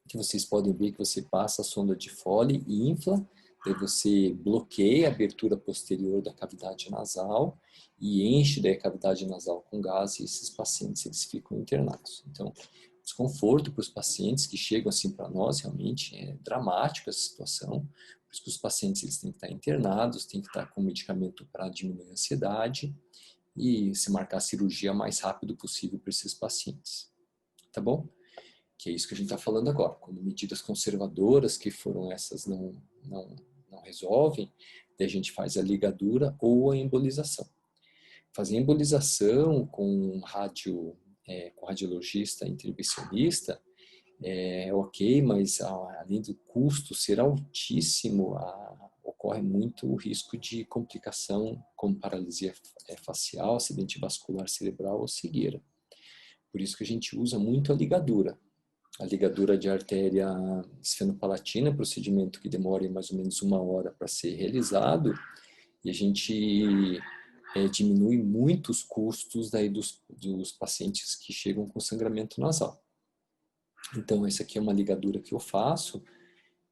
Speaker 1: que vocês podem ver que você passa a sonda de Foley e infla, daí você bloqueia a abertura posterior da cavidade nasal e enche da cavidade nasal com gás, e esses pacientes eles ficam internados. Então, desconforto para os pacientes que chegam assim para nós, realmente é dramático essa situação. Por isso que os pacientes eles têm que estar internados, têm que estar com medicamento para diminuir a ansiedade e se marcar a cirurgia o mais rápido possível para esses pacientes. Tá bom? Que é isso que a gente está falando agora. Quando medidas conservadoras, que foram essas, não resolvem, daí a gente faz a ligadura ou a embolização. Fazer embolização com radiologista intervencionista é ok, mas além do custo ser altíssimo, ocorre muito o risco de complicação como paralisia facial, acidente vascular cerebral ou cegueira. Por isso que a gente usa muito a ligadura de artéria esfenopalatina, procedimento que demora mais ou menos 1 hora para ser realizado, e a gente diminui muito os custos daí dos pacientes que chegam com sangramento nasal. Então, essa aqui é uma ligadura que eu faço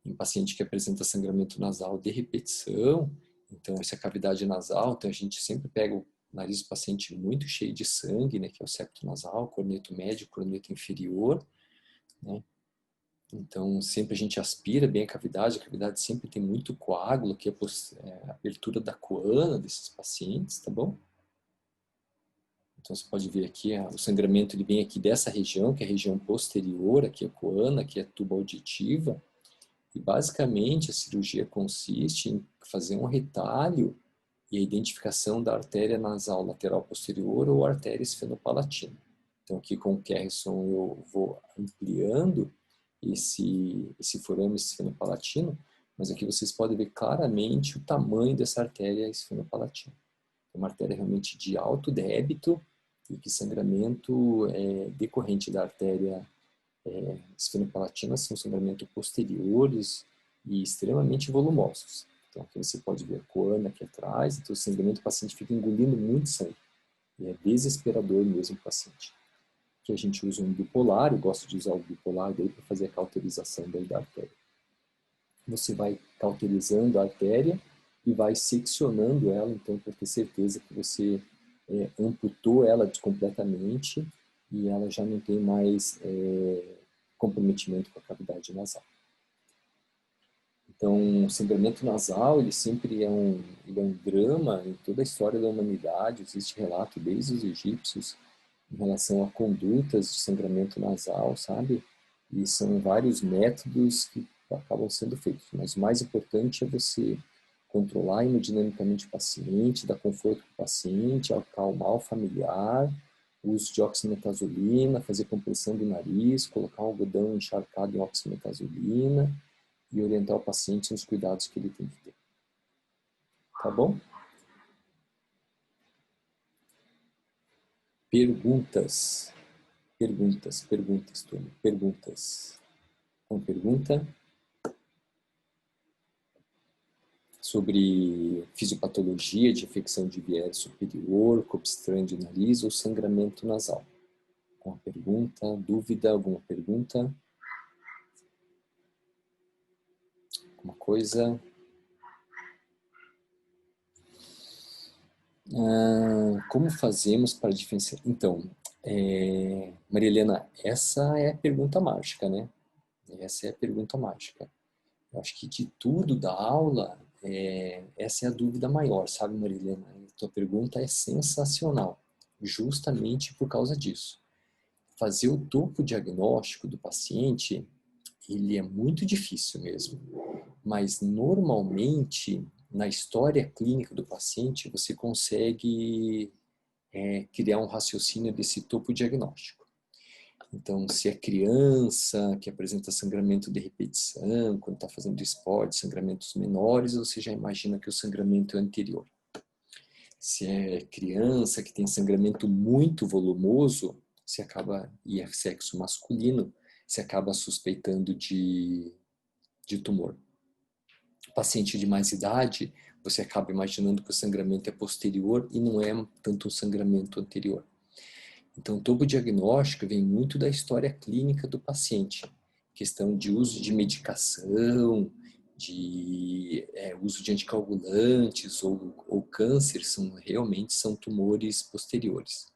Speaker 1: em paciente que apresenta sangramento nasal de repetição. Então, essa é a cavidade nasal. Então, a gente sempre pega o nariz do paciente muito cheio de sangue, né, que é o septo nasal, corneto médio, corneto inferior, né? Então, sempre a gente aspira bem a cavidade sempre tem muito coágulo, que é a abertura da coana desses pacientes, tá bom? Então, você pode ver aqui, o sangramento ele vem aqui dessa região, que é a região posterior, aqui é a coana, aqui é a tuba auditiva, e basicamente a cirurgia consiste em fazer um retalho e a identificação da artéria nasal lateral posterior ou artéria esfenopalatina. Então, aqui com o Kerrison eu vou ampliando esse forame esfenopalatino, mas aqui vocês podem ver claramente o tamanho dessa artéria esfenopalatina. É uma artéria realmente de alto débito e que sangramento decorrente da artéria esfenopalatina são sangramentos posteriores e extremamente volumosos. Então aqui você pode ver a coana aqui atrás, então o sangramento, o paciente fica engolindo muito sangue. E é desesperador mesmo o paciente. Aqui a gente usa um bipolar, eu gosto de usar o bipolar daí para fazer a cauterização daí da artéria. Você vai cauterizando a artéria e vai seccionando ela, então, para ter certeza que você amputou ela completamente e ela já não tem mais comprometimento com a cavidade nasal. Então, o sangramento nasal, ele sempre é um drama em toda a história da humanidade. Existe relato desde os egípcios em relação a condutas de sangramento nasal, sabe? E são vários métodos que acabam sendo feitos. Mas o mais importante é você controlar hemodinamicamente o paciente, dar conforto para o paciente, acalmar o familiar, o uso de oximetazolina, fazer compressão do nariz, colocar um algodão encharcado em oximetazolina e orientar o paciente nos cuidados que ele tem que ter. Tá bom? Perguntas. Perguntas, turma. Perguntas. Uma pergunta sobre fisiopatologia de infecção de viés superior, corpo estranho de nariz ou sangramento nasal. Uma pergunta, dúvida, alguma pergunta? Alguma coisa? Como fazemos para diferenciar? Então, Maria Helena, essa é a pergunta mágica, né? Essa é a pergunta mágica. Eu acho que de tudo da aula, essa é a dúvida maior, sabe, Maria Helena? A tua pergunta é sensacional, justamente por causa disso. Fazer o topo diagnóstico do paciente, ele é muito difícil mesmo, mas normalmente, na história clínica do paciente, você consegue criar um raciocínio desse topo diagnóstico. Então, se é criança que apresenta sangramento de repetição, quando está fazendo esporte, sangramentos menores, você já imagina que o sangramento é anterior. Se é criança que tem sangramento muito volumoso, e é sexo masculino, se acaba suspeitando de tumor. Paciente de mais idade, você acaba imaginando que o sangramento é posterior e não é tanto um sangramento anterior. Então, o topo diagnóstico vem muito da história clínica do paciente. Questão de uso de medicação, de uso de anticoagulantes ou câncer, realmente são tumores posteriores.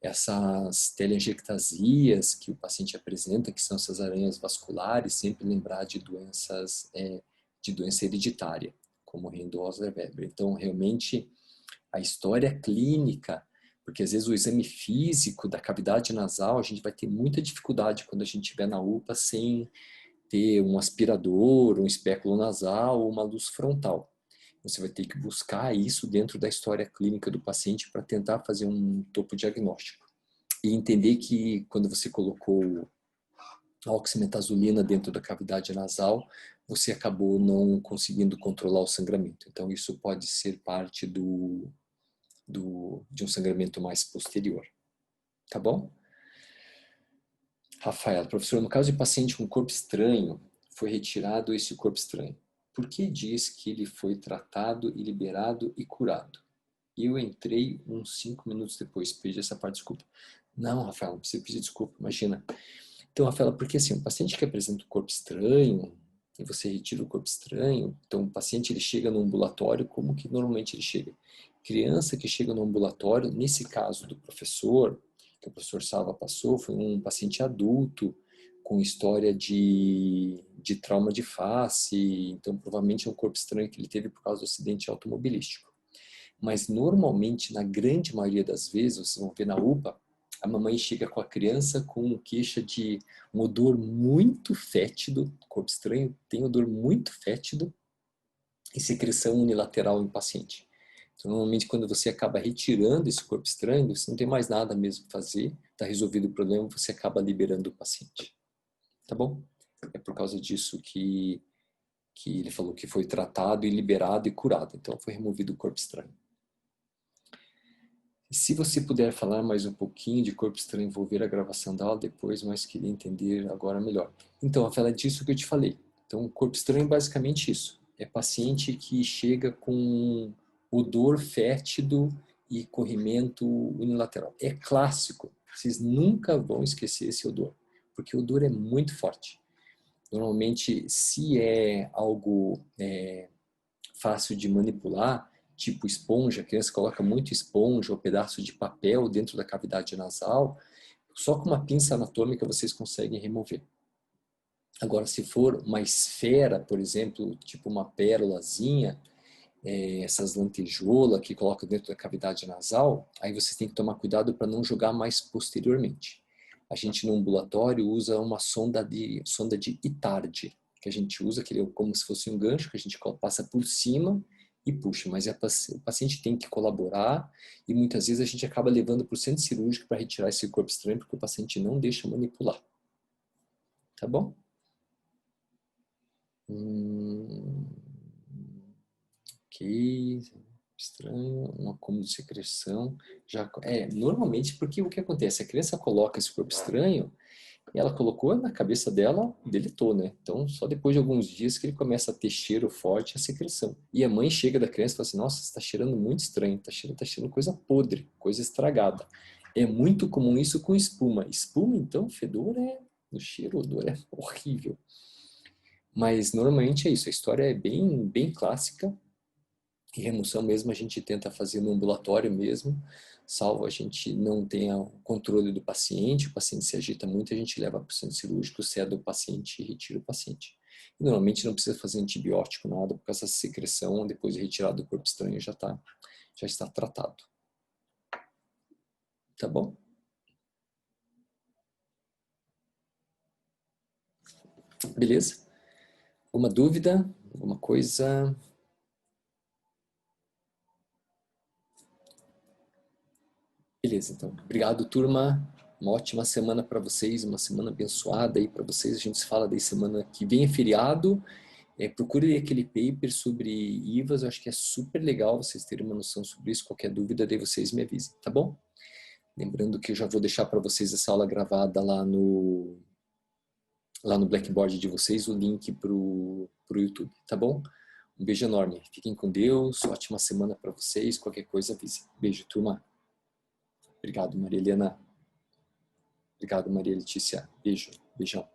Speaker 1: Essas telangiectasias que o paciente apresenta, que são essas aranhas vasculares, sempre lembrar de doença hereditária, como Rindosler-Weber. Então, realmente, a história clínica, porque às vezes o exame físico da cavidade nasal, a gente vai ter muita dificuldade quando a gente estiver na UPA sem ter um aspirador, um espéculo nasal ou uma luz frontal. Você vai ter que buscar isso dentro da história clínica do paciente para tentar fazer um topo diagnóstico. E entender que quando você colocou a oximetazolina dentro da cavidade nasal, você acabou não conseguindo controlar o sangramento. Então, isso pode ser parte de um sangramento mais posterior. Tá bom? Rafael, professor, no caso de paciente com corpo estranho, foi retirado esse corpo estranho. Por que diz que ele foi tratado e liberado e curado? Eu entrei uns 5 minutos depois, pedi essa parte, desculpa. Não, Rafaela, não precisa pedir desculpa, imagina. Então, Rafaela, porque assim, um paciente que apresenta um corpo estranho, e você retira o corpo estranho, então o paciente ele chega no ambulatório, como que normalmente ele chega? Criança que chega no ambulatório, nesse caso do professor, que o professor Salva passou, foi um paciente adulto, com história de trauma de face, então provavelmente é um corpo estranho que ele teve por causa do acidente automobilístico. Mas normalmente, na grande maioria das vezes, vocês vão ver na UPA, a mamãe chega com a criança com queixa de um odor muito fétido, corpo estranho, tem odor muito fétido e secreção unilateral em paciente. Então, normalmente, quando você acaba retirando esse corpo estranho, você não tem mais nada mesmo a fazer, está resolvido o problema, você acaba liberando o paciente. Tá bom? É por causa disso que ele falou que foi tratado e liberado e curado. Então, foi removido o corpo estranho. Se você puder falar mais um pouquinho de corpo estranho, vou ver a gravação da aula depois, mas queria entender agora melhor. Então, Rafaela, é disso que eu te falei. Então, corpo estranho é basicamente isso. É paciente que chega com odor fétido e corrimento unilateral. É clássico. Vocês nunca vão esquecer esse odor, porque o odor é muito forte. Normalmente, se é algo fácil de manipular, tipo esponja, a criança coloca muito esponja ou pedaço de papel dentro da cavidade nasal, só com uma pinça anatômica vocês conseguem remover. Agora, se for uma esfera, por exemplo, tipo uma pérolazinha, essas lantejoulas que coloca dentro da cavidade nasal, aí vocês têm que tomar cuidado para não jogar mais posteriormente. A gente no ambulatório usa uma sonda de Itard, que a gente usa, que é como se fosse um gancho, que a gente passa por cima e puxa, mas o paciente tem que colaborar e muitas vezes a gente acaba levando para o centro cirúrgico para retirar esse corpo estranho, porque o paciente não deixa manipular. Tá bom? Ok, estranho, um acúmulo de secreção. Normalmente, porque o que acontece? A criança coloca esse corpo estranho e ela colocou na cabeça dela, deletou, né? Então, só depois de alguns dias que ele começa a ter cheiro forte, a secreção. E a mãe chega da criança e fala assim, nossa, você está cheirando muito estranho, tá cheirando coisa podre, coisa estragada. É muito comum isso com espuma. Espuma, então, fedor o cheiro, o odor é horrível. Mas normalmente é isso, a história é bem, bem clássica. E remoção mesmo a gente tenta fazer no ambulatório mesmo, salvo a gente não tenha o controle do paciente, o paciente se agita muito, a gente leva para o centro cirúrgico, cede o paciente e retira o paciente. E normalmente não precisa fazer antibiótico, nada, porque essa secreção, depois de retirado do corpo estranho, já está tratado. Tá bom? Beleza? Alguma dúvida? Alguma coisa? Beleza, então. Obrigado, turma. Uma ótima semana para vocês, uma semana abençoada aí para vocês. A gente se fala daí semana que vem, é feriado. Procure aquele paper sobre IVAs, eu acho que é super legal vocês terem uma noção sobre isso. Qualquer dúvida, daí vocês me avisem, tá bom? Lembrando que eu já vou deixar para vocês essa aula gravada lá no Blackboard de vocês, o link pro YouTube, tá bom? Um beijo enorme. Fiquem com Deus, ótima semana para vocês. Qualquer coisa, avise. Beijo, turma. Obrigado, Maria Helena. Obrigado, Maria Letícia. Beijo. Beijão.